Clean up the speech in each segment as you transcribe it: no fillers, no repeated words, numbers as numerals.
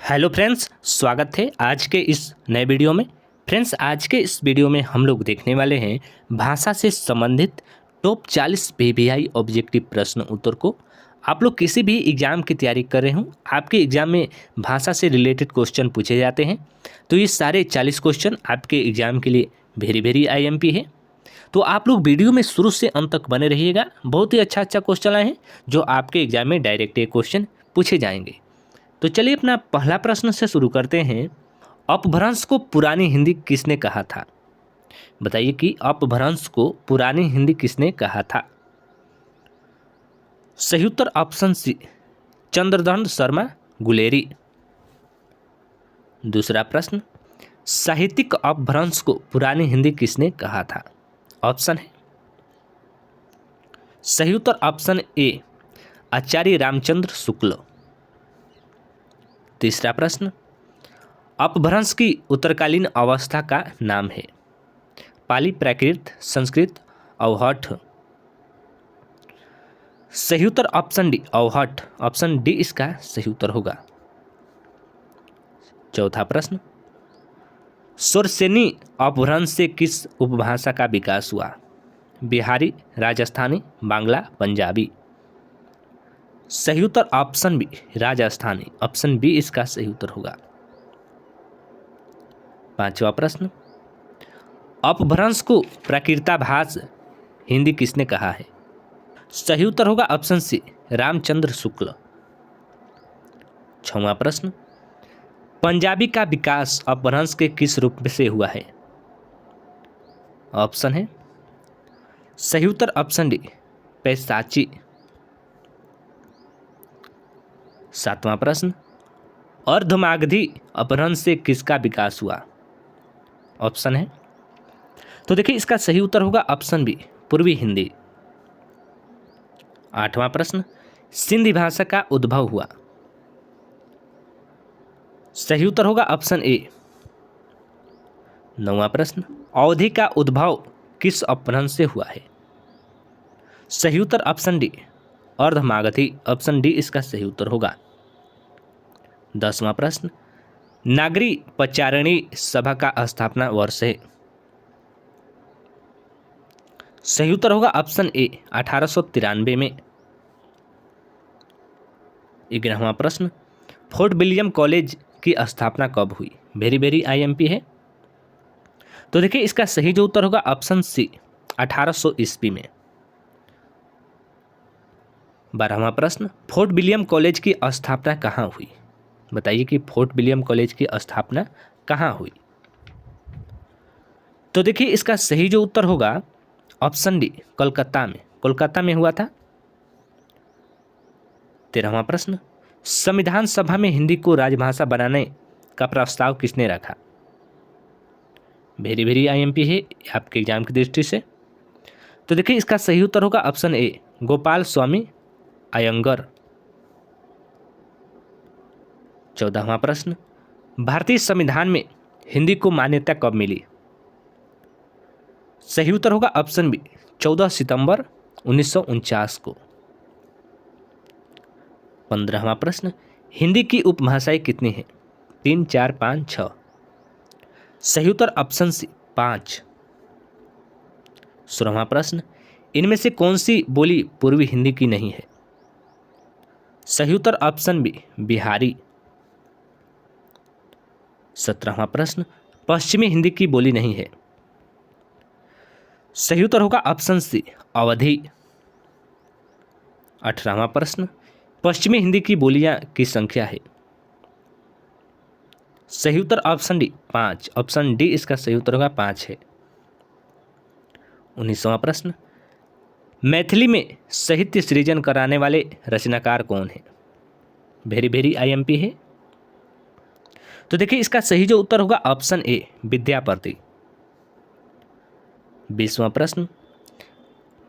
Hello friends, स्वागत है आज के इस नए वीडियो में। फ्रेंड्स, आज के इस वीडियो में हम लोग देखने वाले हैं भाषा से संबंधित टॉप 40 पीबीआई ऑब्जेक्टिव प्रश्न उत्तर को। आप लोग किसी भी एग्ज़ाम की तैयारी कर रहे हों, आपके एग्ज़ाम में भाषा से रिलेटेड क्वेश्चन पूछे जाते हैं, तो ये सारे 40 क्वेश्चन आपके एग्ज़ाम के लिए वेरी वेरी आईएमपी है। तो आप लोग वीडियो में शुरू से अंत तक बने रहिएगा। बहुत ही अच्छा क्वेश्चन आए हैं जो आपके एग्ज़ाम में डायरेक्ट ये क्वेश्चन पूछे जाएंगे। तो चलिए अपना पहला प्रश्न से शुरू करते हैं। अपभ्रंश को पुरानी हिंदी किसने कहा था? बताइए कि अपभ्रंश को पुरानी हिंदी किसने कहा था? सही उत्तर ऑप्शन सी, चंद्रदंड शर्मा गुलेरी। दूसरा प्रश्न, साहित्यिक अपभ्रंश को पुरानी हिंदी किसने कहा था? ऑप्शन है सही उत्तर ऑप्शन ए, आचार्य रामचंद्र शुक्ल। तीसरा प्रश्न, अपभ्रंश की उत्तरकालीन अवस्था का नाम है? पाली, प्राकृत, संस्कृत, अवहठ। सही उत्तर ऑप्शन डी, अवहठ। ऑप्शन डी इसका सही उत्तर होगा। चौथा प्रश्न, सुरसेनी अपभ्रंश से किस उपभाषा का विकास हुआ? बिहारी, राजस्थानी, बांग्ला, पंजाबी। सही उत्तर option B, Rajasthani. Option B इसका सही उत्तर होगा। पांचवा प्रश्न, अपभ्रंश को प्राकृताभास हिंदी किसने कहा है? सही उत्तर होगा ऑप्शन सी, रामचंद्र शुक्ल। छठवां प्रश्न, पंजाबी का विकास अपभ्रंश के किस रूप से हुआ है? ऑप्शन है सही उत्तर ऑप्शन डी, पैशाची। सातवां प्रश्न, अर्धमागधी अपभ्रंश से किसका विकास हुआ? ऑप्शन है, तो देखिए इसका सही उत्तर होगा ऑप्शन बी, पूर्वी हिंदी। आठवां प्रश्न, सिंधी भाषा का उद्भव हुआ? सही उत्तर होगा ऑप्शन ए। नौवां प्रश्न, अवधि का उद्भव किस अपभ्रंश से हुआ है? सही उत्तर option D, Ardhamagadhi. Option D इसका सही उत्तर होगा। 10वां प्रश्न, नागरी पचारणी सभा का स्थापना वर्ष है? सही उत्तर होगा ऑप्शन ए, 1893 में। 11वां प्रश्न, फोर्ट विलियम कॉलेज की स्थापना कब हुई? वेरी वेरी आईएमपी है। तो देखिए इसका सही जो उत्तर होगा ऑप्शन सी, 1800 ईस्वी में। 12वां प्रश्न, फोर्ट विलियम कॉलेज की स्थापना कहाँ हुई? बताइए कि फोर्ट विलियम कॉलेज की स्थापना कहाँ हुई? तो देखिए इसका सही जो उत्तर होगा ऑप्शन डी, कोलकाता में। कोलकाता में हुआ था। 13वां प्रश्न, संविधान सभा में हिंदी को राजभाषा बनाने का प्रस्ताव किसने रखा? वेरी वेरी आईएमपी है आपके एग्जाम की दृष्टि से। तो देखिए इसका सही उत्तर होगा ऑप्शन ए, गोपाल स्वामी अयंगर। 14वां प्रश्न, भारतीय संविधान में हिंदी को मान्यता कब मिली? सही उत्तर होगा ऑप्शन बी, 14 सितंबर 1949 को। 15वां प्रश्न, हिंदी की उपभाषाएं कितनी हैं? 3, 4, 5, 6। सही उत्तर ऑप्शन सी, 5। 16वां प्रश्न, इनमें से कौन सी बोली पूर्वी हिंदी की नहीं है? सही उत्तर ऑप्शन बी, बिहारी। 17वां प्रश्न, पश्चिमी हिंदी की बोली नहीं है? सही उत्तर होगा ऑप्शन सी, अवधी। 18वां प्रश्न, पश्चिमी हिंदी की बोलियां की संख्या है? सही उत्तर ऑप्शन डी, 5। ऑप्शन डी इसका सही उत्तर होगा 5 है। 19वां प्रश्न, मैथिली में साहित्य सृजन कराने वाले रचनाकार कौन है? वेरी वेरी आईएमपी है। तो देखिए इसका सही जो उत्तर होगा ऑप्शन ए, विद्यापति। 20वां प्रश्न,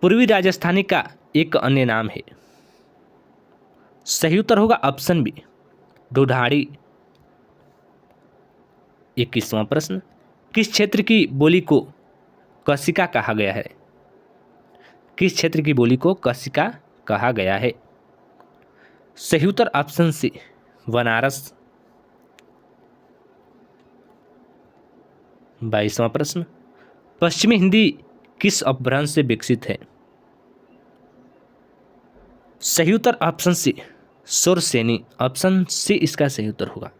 पूर्वी राजस्थानी का एक अन्य नाम है? सही उत्तर होगा ऑप्शन बी, ढूढ़ाड़ी। 21वां प्रश्न, किस क्षेत्र की बोली को कशिका कहा गया है? किस क्षेत्र की बोली को कशिका कहा गया है? सही उत्तर ऑप्शन सी, बनारस। 22वां प्रश्न, पश्चिमी हिंदी किस अपभ्रंश से विकसित है? सही उत्तर ऑप्शन सी सुरसेनी, ऑप्शन सी इसका सही उत्तर होगा।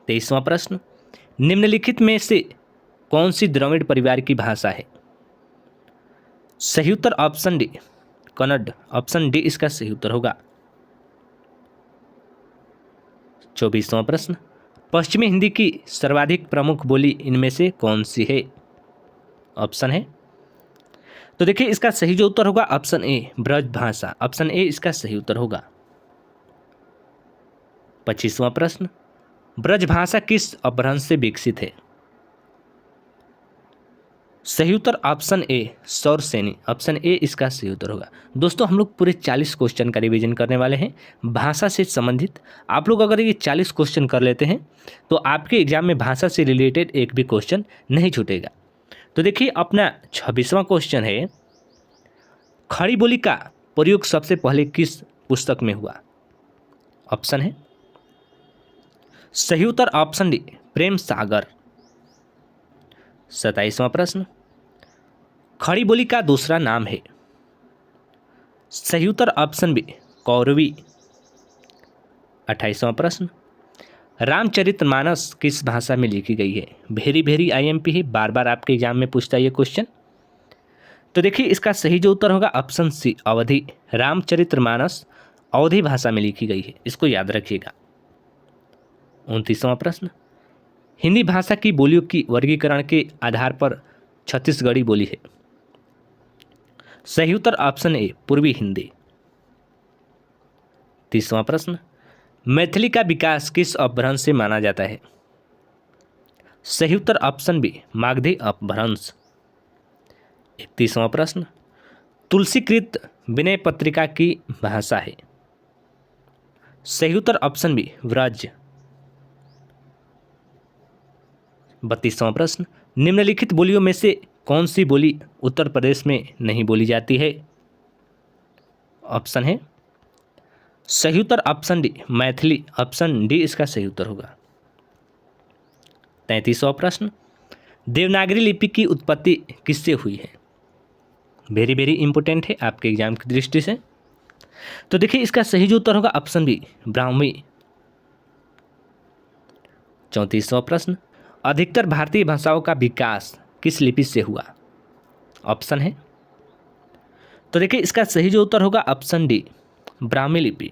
23वां प्रश्न, निम्नलिखित में से कौन सी द्रविड़ परिवार की भाषा है? सही उत्तर option D Kannada, option D इसका सही उत्तर होगा। 24वां प्रश्न, पश्चिमी हिंदी की सर्वाधिक प्रमुख बोली इनमें से कौन सी है? ऑप्शन है, तो देखिए इसका सही जो उत्तर होगा ऑप्शन ए ब्रज भाषा, ऑप्शन ए इसका सही उत्तर होगा। 25वां प्रश्न, ब्रज भाषा किस अपभ्रंश से विकसित है? सही उत्तर option A Sauraseni, option A इसका सही उत्तर होगा। दोस्तों हम लोग पूरे 40 क्वेश्चन का रिवीजन करने वाले हैं भाषा से संबंधित। आप लोग अगर ये 40 क्वेश्चन कर लेते हैं तो आपके एग्जाम में भाषा से रिलेटेड एक भी क्वेश्चन नहीं छूटेगा। तो देखिए अपना 26वां क्वेश्चन है, खड़ी बोली का प्रयोग सबसे पहले किस पुस्तक में हुआ? ऑप्शन है, सही उत्तर ऑप्शन डी प्रेम सागर। 27वां प्रश्न, खड़ी बोली का दूसरा नाम है? सही उत्तर ऑप्शन बी कौरवी। 28वां प्रश्न, रामचरितमानस किस भाषा में लिखी गई है? वेरी वेरी आईएमपी है, बार बार आपके एग्जाम में पूछता है ये क्वेश्चन। तो देखिए इसका सही जो उत्तर होगा ऑप्शन सी अवधी, रामचरितमानस अवधी भाषा में लिखी गई है, इसको याद रखिएगा। 29वां प्रश्न, हिंदी भाषा की बोलियों की वर्गीकरण के आधार पर छत्तीसगढ़ी बोली है? सही उत्तर ऑप्शन ए पूर्वी हिंदी। 30वां प्रश्न, मैथिली का विकास किस अपभ्रंश से माना जाता है? सही उत्तर ऑप्शन बी मागधी अपभ्रंश। 31वां प्रश्न, तुलसीकृत विनय पत्रिका की भाषा है? सही उत्तर ऑप्शन बी व्रज। 32वां प्रश्न, निम्नलिखित बोलियों में से कौन सी बोली उत्तर प्रदेश में नहीं बोली जाती है? ऑप्शन है, सही उत्तर option D Maithili, option D इसका सही उत्तर होगा। 33वां प्रश्न, देवनागरी लिपि की उत्पत्ति किससे हुई है? वेरी वेरी इंपॉर्टेंट है आपके एग्जाम की दृष्टि से। तो देखिए इसका सही जो उत्तर होगा ऑप्शन बी ब्राह्मी। 34वां प्रश्न, अधिकतर भारतीय भाषाओं का विकास किस लिपि से हुआ? ऑप्शन है, तो देखिए इसका सही जो उत्तर होगा ऑप्शन डी ब्राह्मी लिपि।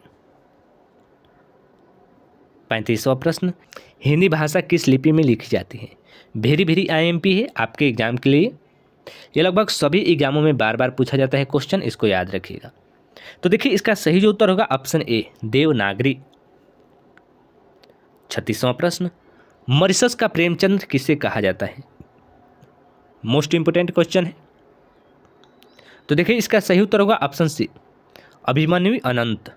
35वां प्रश्न, हिंदी भाषा किस लिपि में लिखी जाती है? वेरी वेरी आईएमपी है आपके एग्जाम के लिए, ये लगभग सभी एग्जामों में बार बार पूछा जाता है क्वेश्चन, इसको याद रखिएगा। तो देखिए इसका सही जो उत्तर होगा ऑप्शन ए देवनागरी। 36वां प्रश्न, मॉरिशस का प्रेमचंद किसे कहा जाता है? मोस्ट इंपोर्टेंट क्वेश्चन है। तो देखिए इसका सही उत्तर होगा ऑप्शन सी अभिमन्यु अनंत।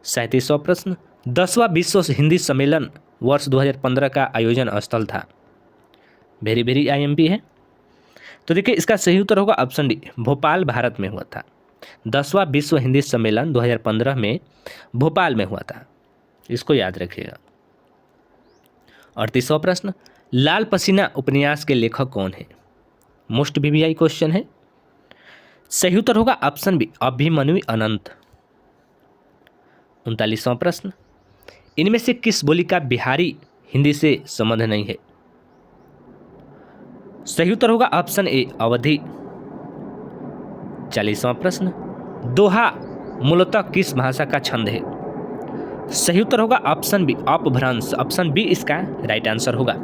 37वां प्रश्न, 10वां विश्व हिंदी सम्मेलन वर्ष 2015 का आयोजन स्थल था? वेरी वेरी आईएमपी है। तो देखिए इसका सही उत्तर होगा ऑप्शन डी भोपाल भारत में हुआ था। 10वां विश्व हिंदी सम्मेलन 2015 में भोपाल में हुआ था, इसको याद रखिएगा। 38वां प्रश्न, लाल पसीना उपन्यास के लेखक कौन है? मोस्ट वीवीआई क्वेश्चन है। सही उत्तर होगा ऑप्शन बी अभिमन्यु अनंत। 39वां प्रश्न, इनमें से किस बोली का बिहारी हिंदी से संबंध नहीं है? सही उत्तर होगा ऑप्शन ए अवधी। 40वां प्रश्न, दोहा मूलतः किस भाषा का छंद है? सही उत्तर होगा ऑप्शन बी अपभ्रंश, ऑप्शन बी इसका राइट आंसर होगा।